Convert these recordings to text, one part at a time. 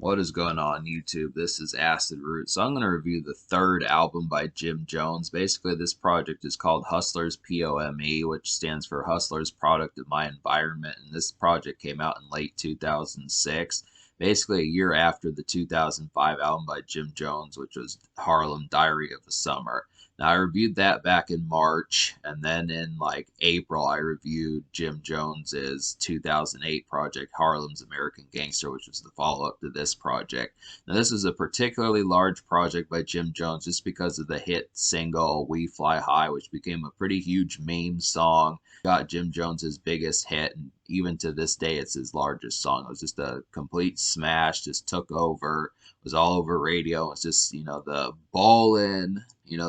What is going on YouTube? This is Acid Root. So I'm going to review the third album by Jim Jones. Basically, this project is called Hustlers P.O.M.E, which stands for Hustlers Product of My Environment. And this project came out in late 2006, basically a year after the 2005 album by Jim Jones, which was Harlem Diary of a Summer. Now, I reviewed that back in March, and then in like April, I reviewed Jim Jones's 2008 project, Harlem's American Gangster, which was the follow up to this project. Now, this is a particularly large project by Jim Jones just because of the hit single We Fly High, which became a pretty huge meme song. Got Jim Jones's biggest hit, and even to this day, it's his largest song. It was just a complete smash, just took over, was all over radio. It's just, the ballin',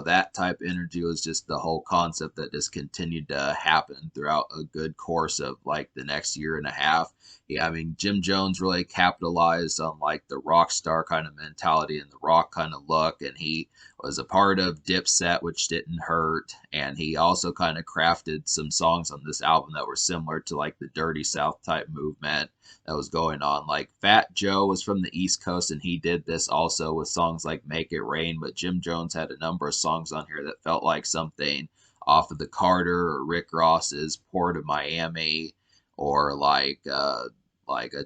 that type of energy was just the whole concept that just continued to happen throughout a good course of like the next year and a half. Yeah, I mean, Jim Jones really capitalized on like the rock star kind of mentality and the rock kind of look, and he was a part of Dipset, which didn't hurt, and he also kind of crafted some songs on this album that were similar to like the Dirty South type movement that was going on. Like Fat Joe was from the East Coast, and he did this also with songs like Make It Rain, but Jim Jones had a number of songs on here that felt like something off of the Carter or Rick Ross's Port of Miami, or like a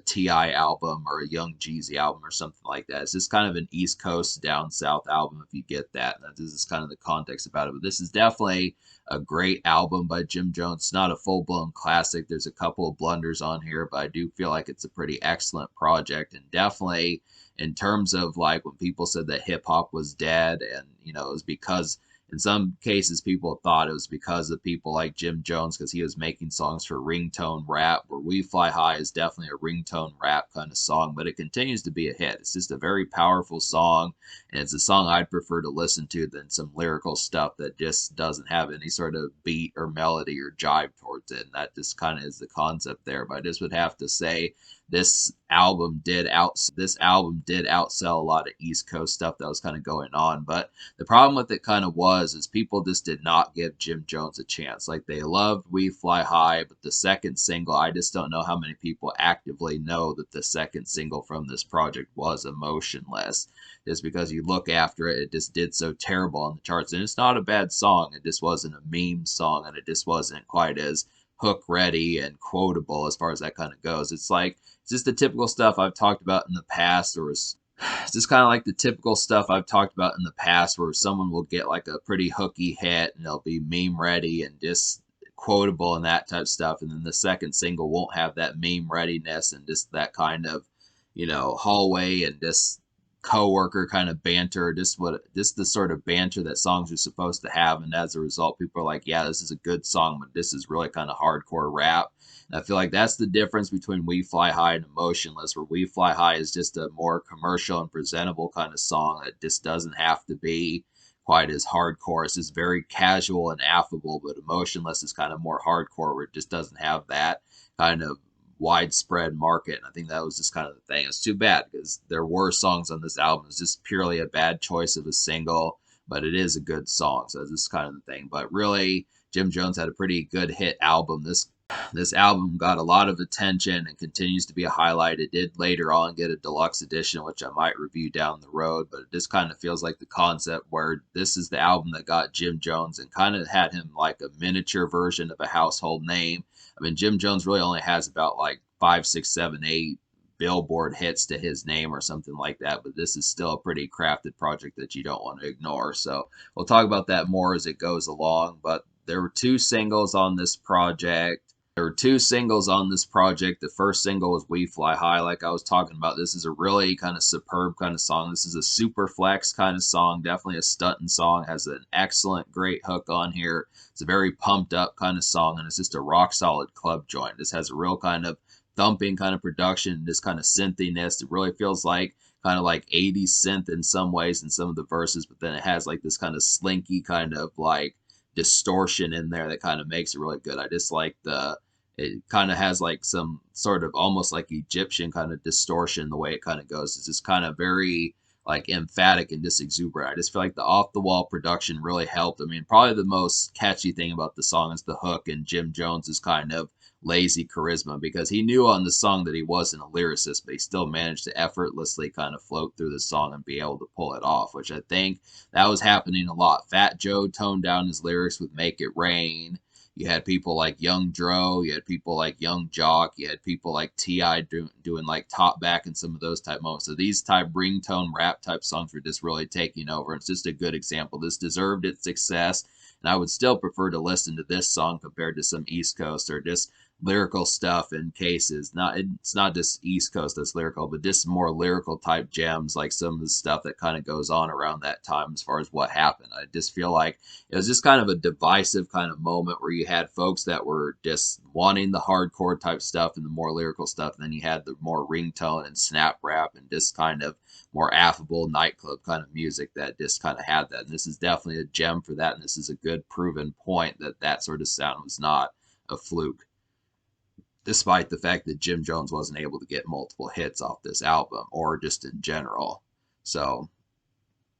T.I. album or a Young Jeezy album or something like that. It's just kind of an East Coast down South album, if you get that. This is kind of the context about it. But this is definitely a great album by Jim Jones. It's not a full-blown classic. There's a couple of blunders on here, but I do feel like it's a pretty excellent project. And definitely in terms of like when people said that hip-hop was dead, and it was because in some cases, people thought it was because of people like Jim Jones, because he was making songs for ringtone rap, where We Fly High is definitely a ringtone rap kind of song, but it continues to be a hit. It's just a very powerful song, and it's a song I'd prefer to listen to than some lyrical stuff that just doesn't have any sort of beat or melody or jive towards it, and that just kind of is the concept there. But I just would have to say this album did outsell a lot of East Coast stuff that was kind of going on. But the problem with it kind of was is people just did not give Jim Jones a chance. Like they loved We Fly High, but the second single, I just don't know how many people actively know that the second single from this project was Emotionless. Just because you look after it, it just did so terrible on the charts. And it's not a bad song. It just wasn't a meme song, and it just wasn't quite as hook ready and quotable as far as that kind of goes. It's just the typical stuff I've talked about in the past, or it's just kind of like the typical stuff I've talked about in the past, where someone will get like a pretty hooky hit and they'll be meme ready and just quotable and that type of stuff, and then the second single won't have that meme readiness and just that kind of hallway and just coworker kind of banter, just the sort of banter that songs are supposed to have. And as a result, people are like, yeah, this is a good song, but this is really kind of hardcore rap. And I feel like that's the difference between We Fly High and Emotionless, where We Fly High is just a more commercial and presentable kind of song that just doesn't have to be quite as hardcore. It's just very casual and affable, but Emotionless is kind of more hardcore, where it just doesn't have that kind of widespread market. And I think that was just kind of the thing. It's too bad because there were songs on this album. It's just purely a bad choice of a single, but it is a good song. So this is kind of the thing. But really, Jim Jones had a pretty good hit album. This album got a lot of attention and continues to be a highlight. It did later on get a deluxe edition, which I might review down the road, but it just kind of feels like the concept where this is the album that got Jim Jones and kind of had him like a miniature version of a household name. I mean, Jim Jones really only has about like 5, 6, 7, 8 Billboard hits to his name or something like that, but this is still a pretty crafted project that you don't want to ignore. So we'll talk about that more as it goes along, but there were two singles on this project. The first single was We Fly High, like I was talking about. This is a really kind of superb kind of song. This is a super flex kind of song, definitely a stunting song, has an excellent, great hook on here. It's a very pumped up kind of song, and it's just a rock solid club joint. This has a real kind of thumping kind of production, this kind of synthiness. It really feels like kind of like 80s synth in some ways in some of the verses, but then it has like this kind of slinky kind of like distortion in there that kind of makes it really good. I just like it kind of has like some sort of almost like Egyptian kind of distortion the way it kind of goes. It's just kind of very like emphatic and just exuberant. I just feel like the off the wall production really helped. I mean, probably the most catchy thing about the song is the hook and Jim Jones's kind of lazy charisma, because he knew on the song that he wasn't a lyricist, but he still managed to effortlessly kind of float through the song and be able to pull it off, which I think that was happening a lot. Fat Joe toned down his lyrics with Make It Rain. You had people like Young Dro, you had people like Young Jock, you had people like T.I. doing like Top Back and some of those type moments. So these type ringtone rap type songs were just really taking over. It's just a good example. This deserved its success, and I would still prefer to listen to this song compared to some East Coast or just lyrical stuff in cases. It's not just East Coast that's lyrical, but just more lyrical type gems, like some of the stuff that kind of goes on around that time as far as what happened. I just feel like it was just kind of a divisive kind of moment where you had folks that were just wanting the hardcore type stuff and the more lyrical stuff, and then you had the more ringtone and snap rap and just kind of more affable nightclub kind of music that just kind of had that. And this is definitely a gem for that, and this is a good proven point that that sort of sound was not a fluke, despite the fact that Jim Jones wasn't able to get multiple hits off this album or just in general. So,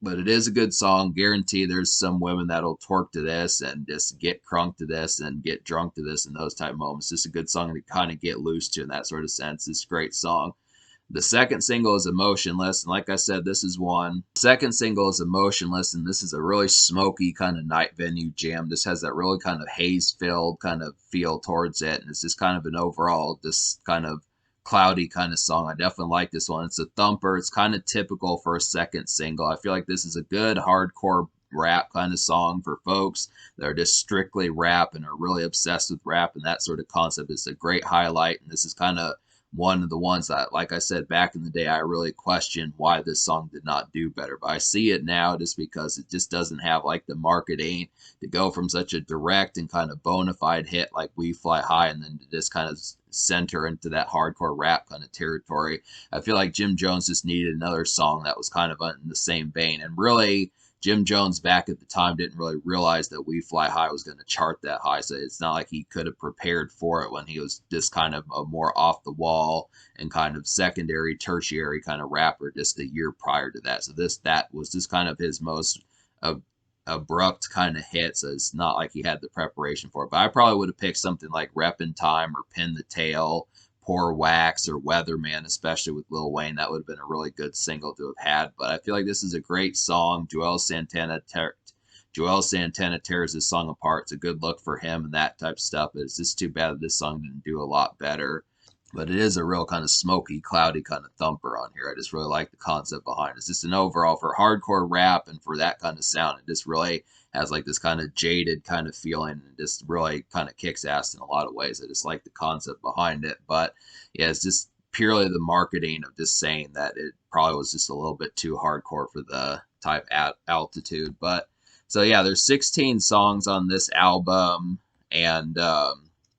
but it is a good song. Guarantee there's some women that'll twerk to this and just get crunk to this and get drunk to this and those type of moments. Just a good song to kind of get loose to in that sort of sense. It's a great song. The second single is Emotionless, and like I said, this is one. The second single is Emotionless, and this is a really smoky kind of night venue jam. This has that really kind of haze-filled kind of feel towards it, and it's just kind of an overall just kind of cloudy kind of song. I definitely like this one. It's a thumper. It's kind of typical for a second single. I feel like this is a good hardcore rap kind of song for folks that are just strictly rap and are really obsessed with rap and that sort of concept. It's a great highlight, and this is kind of one of the ones that, like I said, back in the day, I really questioned why this song did not do better. But I see it now just because it just doesn't have like the marketing to go from such a direct and kind of bona fide hit like We Fly High and then to just kind of center into that hardcore rap kind of territory. I feel like Jim Jones just needed another song that was kind of in the same vein. And really, Jim Jones back at the time didn't really realize that We Fly High was going to chart that high. So it's not like he could have prepared for it when he was just kind of a more off the wall and kind of secondary, tertiary kind of rapper just a year prior to that. So that was just kind of his most abrupt kind of hit. So it's not like he had the preparation for it. But I probably would have picked something like Rep in Time or Pin the Tail, Poor Wax, or Weatherman, especially with Lil Wayne. That would have been a really good single to have had. But I feel like this is a great song. Joel Santana tears this song apart. It's a good look for him and that type of stuff. But it's just too bad that this song didn't do a lot better. But it is a real kind of smoky, cloudy kind of thumper on here. I just really like the concept behind it. It's just an overall for hardcore rap and for that kind of sound. It just really has like this kind of jaded kind of feeling and just really kind of kicks ass in a lot of ways. I just like the concept behind it. But yeah, it's just purely the marketing of just saying that it probably was just a little bit too hardcore for the type altitude. But so yeah, there's 16 songs on this album, and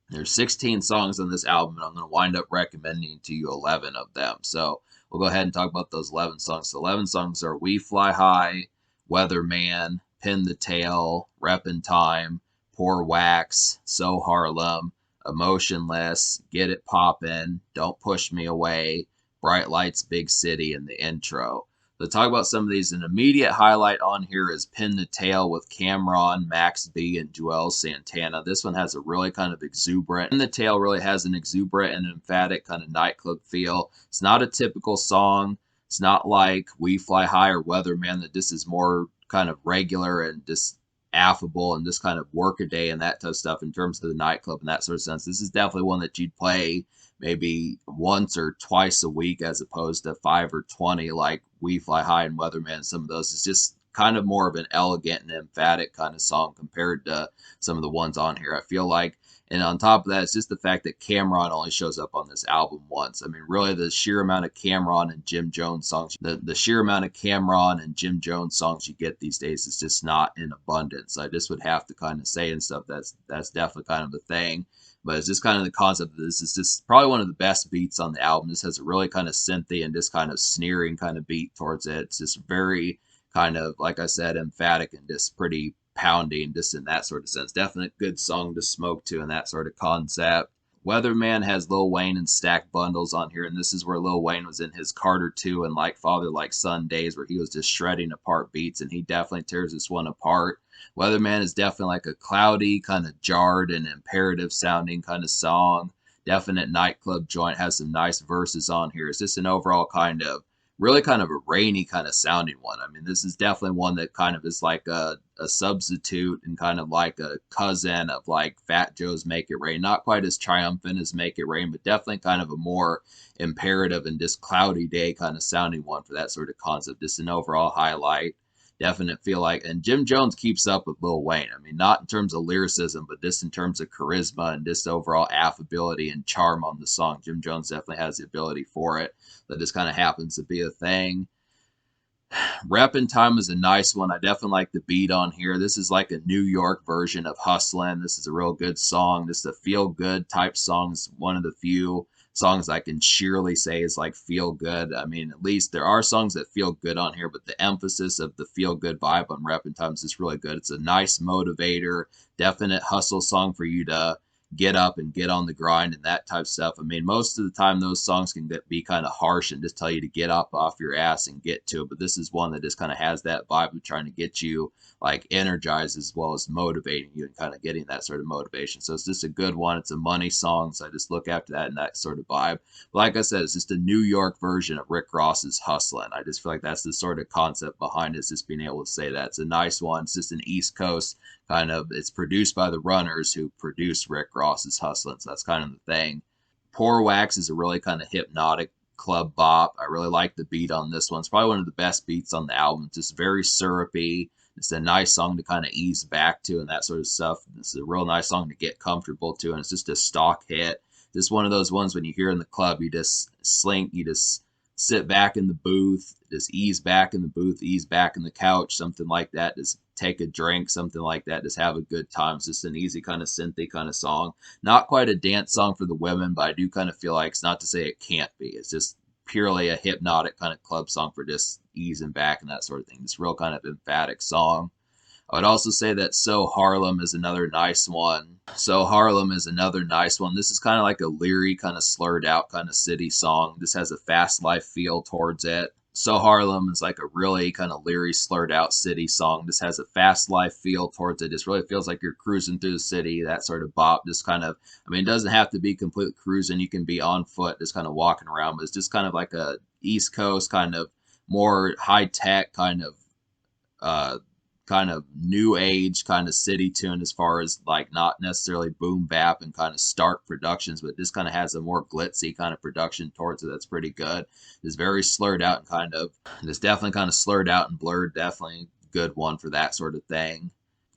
there's 16 songs on this album, and I'm going to wind up recommending to you 11 of them. So we'll go ahead and talk about those 11 songs. So 11 songs are We Fly High, Weatherman, Pin the Tail, Rep in Time, Poor Wax, So Harlem, Emotionless, Get It Poppin', Don't Push Me Away, Bright Lights, Big City, and the intro. So talk about some of these. An immediate highlight on here is Pin the Tail with Cameron, Max B, and Joel Santana. This one has a really kind of exuberant. Pin the Tail really has an exuberant and emphatic kind of nightclub feel. It's not a typical song. It's not like We Fly High or Weatherman, that this is more kind of regular and just affable and just kind of work a day and that type of stuff in terms of the nightclub and that sort of sense. This is definitely one that you'd play maybe once or twice a week as opposed to 5 or 20 like We Fly High and Weatherman. Some of those is just kind of more of an elegant and emphatic kind of song compared to some of the ones on here. I feel like, and on top of that, it's just the fact that Cameron only shows up on this album once. I mean, really, the sheer amount of Cameron and Jim Jones songs, the sheer amount of Cameron and Jim Jones songs you get these days is just not in abundance. I just would have to kind of say and stuff that's definitely kind of a thing. But it's just kind of the concept of this is just probably one of the best beats on the album. This has a really kind of synthy and just kind of sneering kind of beat towards it. It's just very kind of, like I said, emphatic and just pretty pounding just in that sort of sense. Definitely a good song to smoke to in that sort of concept. Weatherman has Lil Wayne and Stack Bundles on here, and this is where Lil Wayne was in his Carter 2 and Like Father Like Son days, where he was just shredding apart beats, and he definitely tears this one apart. Weatherman is definitely like a cloudy, kind of jarred and imperative sounding kind of song. Definite nightclub joint, has some nice verses on here. It's just an overall kind of really kind of a rainy kind of sounding one. I mean, this is definitely one that kind of is like a substitute and kind of like a cousin of like Fat Joe's Make It Rain. Not quite as triumphant as Make It Rain, but definitely kind of a more imperative and just cloudy day kind of sounding one for that sort of concept. Just an overall highlight. Definite feel like, and Jim Jones keeps up with Lil Wayne. I mean, not in terms of lyricism, but just in terms of charisma and just overall affability and charm on the song. Jim Jones definitely has the ability for it. That just kind of happens to be a thing. Reppin' Time is a nice one. I definitely like the beat on here. This is like a New York version of Hustlin'. This is a real good song. Just a feel good type song. It's one of the few songs I can surely say is like feel good. I mean, at least there are songs that feel good on here, but the emphasis of the feel good vibe on Reppin' Time is just really good. It's a nice motivator, definite hustle song for you to get up and get on the grind and that type of stuff. I mean, most of the time those songs can be kind of harsh and just tell you to get up off your ass and get to it. But this is one that just kind of has that vibe of trying to get you like energized as well as motivating you and kind of getting that sort of motivation. So it's just a good one. It's a money song. So I just look after that and that sort of vibe. But like I said, it's just a New York version of Rick Ross's Hustlin'. I just feel like that's the sort of concept behind it, is just being able to say that. It's a nice one. It's just an East Coast kind of, it's produced by the Runners who produced Rick Ross's Hustlin', so that's kind of the thing. Poor Wax is a really kind of hypnotic club bop. I really like the beat on this one. It's probably one of the best beats on the album. It's just very syrupy. It's a nice song to kind of ease back to and that sort of stuff. It's a real nice song to get comfortable to, and it's just a stock hit. Just one of those ones when you hear in the club, you just you just sit back in the booth, just ease back in the booth, ease back in the couch, something like that. Just take a drink, something like that. Just have a good time. It's just an easy kind of synthy kind of song. Not quite a dance song for the women, but I do kind of feel like, it's not to say it can't be. It's just purely a hypnotic kind of club song for just easing back and that sort of thing. This real kind of emphatic song. I would also say that So Harlem is another nice one. So Harlem is another nice one. This is kind of like a leery, kind of slurred out kind of city song. This has a fast life feel towards it. So Harlem is like a really kind of leery, slurred out city song. This has a fast life feel towards it. Just really feels like you're cruising through the city, that sort of bop. Just kind of, I mean, it doesn't have to be complete cruising. You can be on foot, just kind of walking around. But it's just kind of like a East Coast kind of more high tech uh, kind of new age kind of city tune, as far as like not necessarily boom bap and kind of stark productions, but this kind of has a more glitzy kind of production towards it that's pretty good. It's very slurred out and kind of, it's definitely kind of slurred out and blurred. Definitely good one for that sort of thing.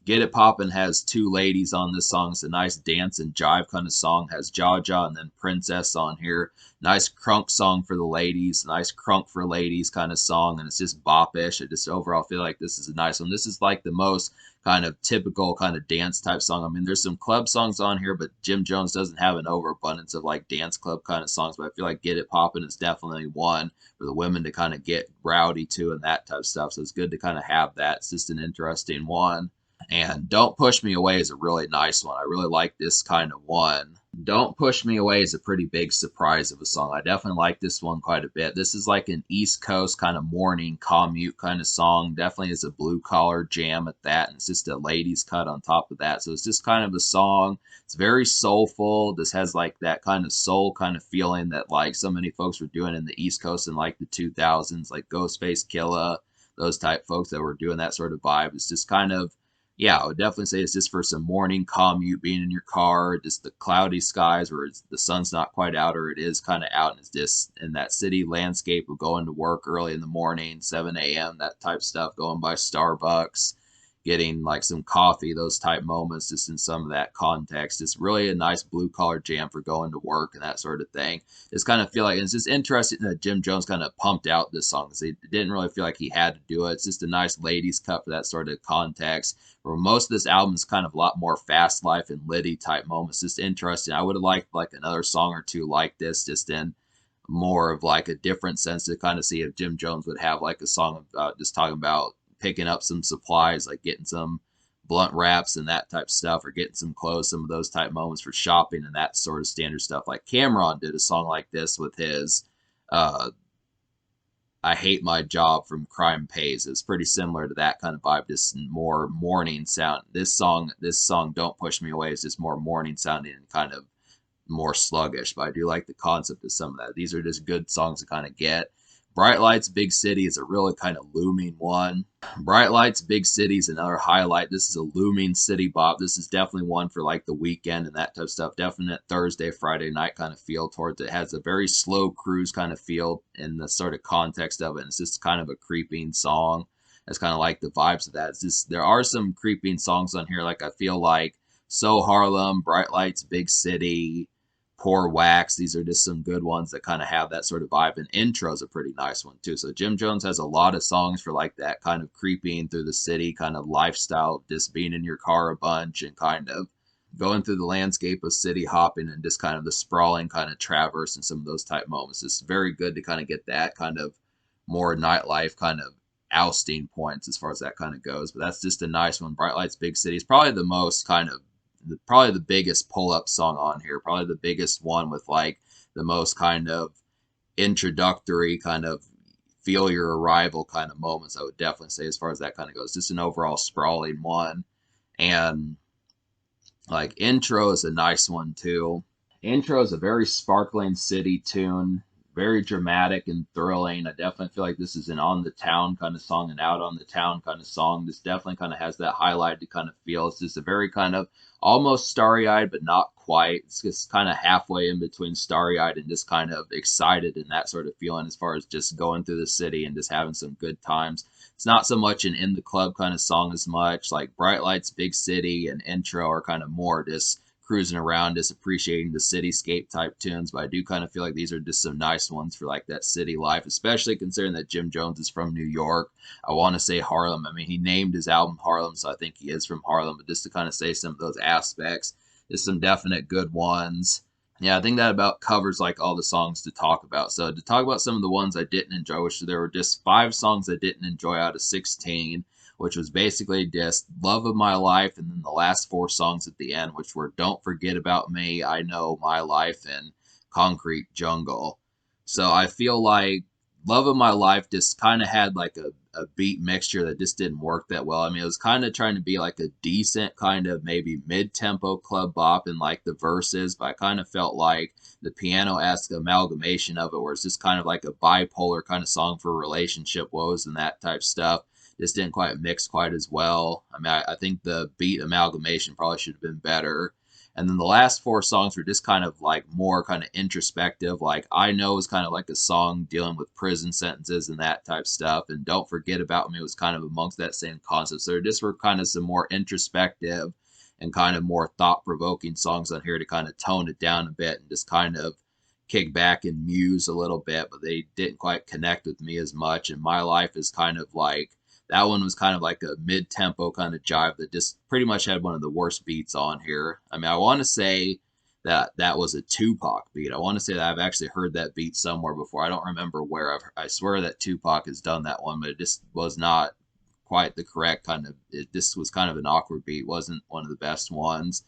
Get It Poppin' has two ladies on this song. It's a nice dance and jive kind of song. Has Jaja and then Princess on here. Nice crunk song for the ladies. Nice crunk for ladies kind of song. And it's just bop-ish. I just overall feel like this is a nice one. This is like the most kind of typical kind of dance type song. I mean, there's some club songs on here, but Jim Jones doesn't have an overabundance of like dance club kind of songs. But I feel like Get It Poppin' is definitely one for the women to kind of get rowdy to and that type of stuff. So it's good to kind of have that. It's just an interesting one. And Don't Push Me Away is a really nice one. I really like this kind of one. Don't Push Me Away is a pretty big surprise of a song. I definitely like this one quite a bit. This is like an East Coast kind of morning commute kind of song. Definitely is a blue collar jam at that. And it's just a ladies cut on top of that. So it's just kind of a song. It's very soulful. This has like that kind of soul kind of feeling that like so many folks were doing in the East Coast in like the 2000s, like Ghostface Killah, those type folks that were doing that sort of vibe. It's just kind of, yeah, I would definitely say it's just for some morning commute, being in your car, just the cloudy skies where the sun's not quite out or it is kind of out, and it's just in that city landscape of going to work early in the morning, 7 a.m., that type stuff, going by Starbucks, getting like some coffee, those type moments, just in some of that context. It's really a nice blue collar jam for going to work and that sort of thing. It's kind of feel like, it's just interesting that Jim Jones kind of pumped out this song because he didn't really feel like he had to do it. It's just a nice ladies cut for that sort of context. Where most of this album is kind of a lot more fast life and litty type moments. Just interesting. I would have liked like another song or two like this, just in more of like a different sense, to kind of see if Jim Jones would have like a song about just talking about picking up some supplies, like getting some blunt wraps and that type of stuff, or getting some clothes, some of those type moments for shopping and that sort of standard stuff. Like Cameron did a song like this with his uh, I Hate My Job from Crime Pays. It's pretty similar to that kind of vibe, just more morning sound. This song Don't Push Me Away is just more morning sounding and kind of more sluggish, but I do like the concept of some of that. These are just good songs to kind of get. Bright Lights, Big City is a really kind of looming one. Bright Lights, Big City is another highlight. This is a looming city bop. This is definitely one for like the weekend and that type of stuff. Definite Thursday, Friday night kind of feel towards it. It has a very slow cruise kind of feel in the sort of context of it. It's just kind of a creeping song. That's kind of like the vibes of that. It's just there are some creeping songs on here. Like I feel like So Harlem, Bright Lights, Big City, Poor Wax. These are just some good ones that kind of have that sort of vibe. And Intro's a pretty nice one too. So Jim Jones has a lot of songs for like that kind of creeping through the city kind of lifestyle, just being in your car a bunch and kind of going through the landscape of city hopping and just kind of the sprawling kind of traverse and some of those type moments. It's very good to kind of get that kind of more nightlife kind of ousting points as far as that kind of goes. But that's just a nice one. Bright Lights, Big City is probably the most kind of probably the biggest pull-up song on here, probably the biggest one with like the most kind of introductory kind of feel your arrival kind of moments. I would definitely say as far as that kind of goes, just an overall sprawling one. And like Intro is a nice one too. Intro is a very sparkling city tune, very dramatic and thrilling. I definitely feel like this is an on the town kind of song, an out on the town kind of song. This definitely kind of has that highlighted kind of feel. It's just a very kind of almost starry eyed, but not quite. It's just kind of halfway in between starry eyed and just kind of excited and that sort of feeling as far as just going through the city and just having some good times. It's not so much an in the club kind of song as much. Like Bright Lights, Big City, and Intro are kind of more just cruising around, just appreciating the cityscape type tunes. But I do kind of feel like these are just some nice ones for like that city life, especially considering that Jim Jones is from New York. I want to say Harlem. I mean, he named his album Harlem, so I think he is from Harlem. But just to kind of say some of those aspects, there's some definite good ones. Yeah, I think that about covers like all the songs to talk about. So to talk about some of the ones I didn't enjoy, which there were just 5 songs I didn't enjoy out of 16, which was basically just Love of My Life, and then the last 4 songs at the end, which were Don't Forget About Me, I Know, My Life, and Concrete Jungle. So I feel like Love of My Life just kind of had like a beat mixture that just didn't work that well. I mean, it was kind of trying to be like a decent kind of maybe mid-tempo club bop in like the verses, but I kind of felt like the piano-esque amalgamation of it, where it's just kind of like a bipolar kind of song for relationship woes and that type stuff, just didn't quite mix quite as well. I mean, I think the beat amalgamation probably should have been better. And then the last 4 songs were just kind of like more kind of introspective. Like I Know is kind of like a song dealing with prison sentences and that type stuff. And Don't Forget About Me was kind of amongst that same concept. So there just were kind of some more introspective and kind of more thought-provoking songs on here to kind of tone it down a bit and just kind of kick back and muse a little bit, but they didn't quite connect with me as much. And My Life is kind of like that one was kind of like a mid-tempo kind of jive that just pretty much had one of the worst beats on here. I mean, I want to say that that was a Tupac beat. I want to say that I've actually heard that beat somewhere before. I don't remember where. I swear that Tupac has done that one, but it just was not quite the correct kind of. This was kind of an awkward beat. Wasn't one of the best ones.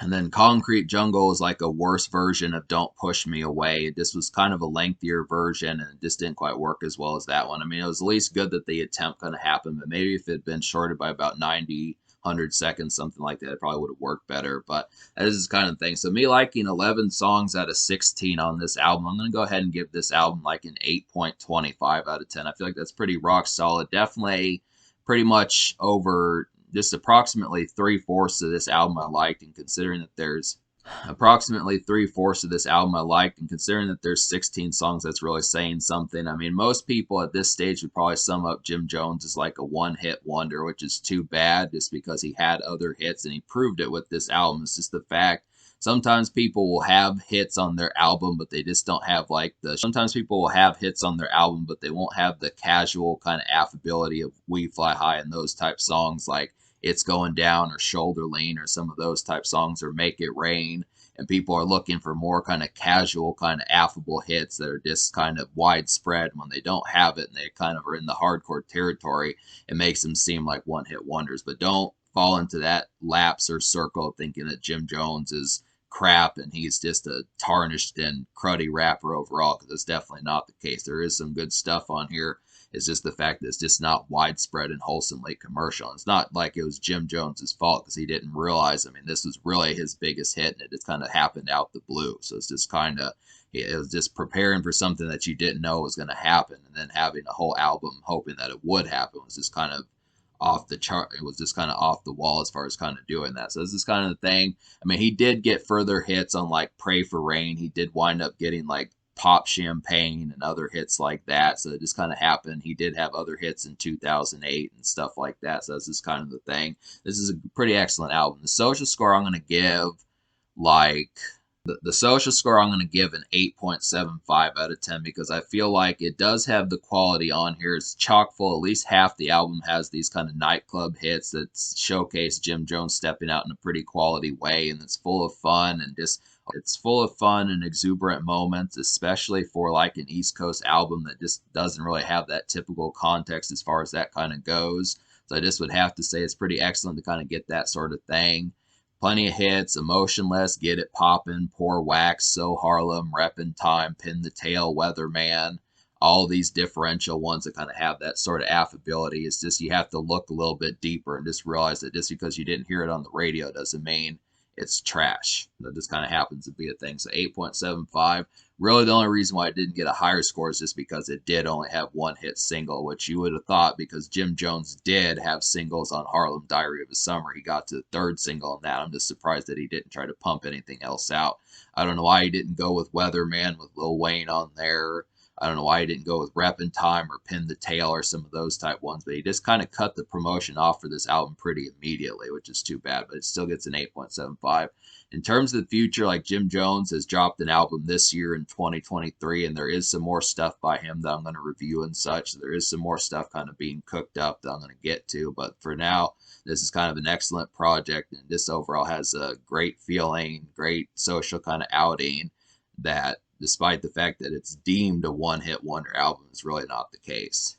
And then Concrete Jungle is like a worse version of Don't Push Me Away. This was kind of a lengthier version, and it just didn't quite work as well as that one. I mean, it was at least good that the attempt kind of happened, but maybe if it had been shorted by about 90, 100 seconds, something like that, it probably would have worked better. But that is this kind of thing. So me liking 11 songs out of 16 on this album, I'm going to go ahead and give this album like an 8.25 out of 10. I feel like that's pretty rock solid. Definitely pretty much over just approximately 3/4 of this album I liked, and considering that there's approximately 3/4 of this album I liked, and considering that there's 16 songs, that's really saying something. I mean, most people at this stage would probably sum up Jim Jones as like a one-hit wonder, which is too bad just because he had other hits and he proved it with this album. It's just the fact sometimes people will have hits on their album, but they just don't have like the. Sometimes people will have hits on their album, but they won't have the casual kind of affability of We Fly High and those type songs like It's Going Down or Shoulder Lean or some of those type songs or Make It Rain. And people are looking for more kind of casual, kind of affable hits that are just kind of widespread. When they don't have it and they kind of are in the hardcore territory, it makes them seem like one hit wonders. But don't fall into that lapse or circle thinking that Jim Jones is crap and he's just a tarnished and cruddy rapper overall, because it's definitely not the case. There is some good stuff on here. It's just the fact that it's just not widespread and wholesomely commercial. It's not like it was Jim Jones's fault because he didn't realize. I mean, this was really his biggest hit, and it just kind of happened out the blue. So it's just kind of, it was just preparing for something that you didn't know was going to happen, and then having a whole album hoping that it would happen was just kind of off the chart. It was just kind of off the wall as far as kind of doing that. So this is kind of the thing. I mean, he did get further hits on like Pray for Rain. He did wind up getting like Pop Champagne and other hits like that. So it just kind of happened. He did have other hits in 2008 and stuff like that. So that's just kind of the thing. This is a pretty excellent album. The social score I'm going to give like the social score I'm going to give an 8.75 out of 10 because I feel like it does have the quality on here. It's chock full. At least half the album has these kind of nightclub hits that showcase Jim Jones stepping out in a pretty quality way, and it's full of fun and just it's full of fun and exuberant moments, especially for like an East Coast album that just doesn't really have that typical context as far as that kind of goes. So I just would have to say it's pretty excellent to kind of get that sort of thing. Plenty of hits, Emotionless, Get It Poppin', Pour Wax, So Harlem, Reppin' Time, Pin the Tail, Weatherman, all these differential ones that kind of have that sort of affability. It's just you have to look a little bit deeper and just realize that just because you didn't hear it on the radio doesn't mean it's trash. That just kind of happens to be a thing. So 8.75. Really, the only reason why it didn't get a higher score is just because it did only have one hit single, which you would have thought because Jim Jones did have singles on Harlem Diary of a Summer. He got to the third single on that. I'm just surprised that he didn't try to pump anything else out. I don't know why he didn't go with Weatherman with Lil Wayne on there. I don't know why he didn't go with Reppin' Time or Pin the Tail or some of those type ones, but he just kind of cut the promotion off for this album pretty immediately, which is too bad, but it still gets an 8.75. In terms of the future, like Jim Jones has dropped an album this year in 2023, and there is some more stuff by him that I'm going to review and such. There is some more stuff kind of being cooked up that I'm going to get to, but for now, this is kind of an excellent project, and this overall has a great feeling, great social kind of outing that despite the fact that it's deemed a one-hit wonder album, is really not the case.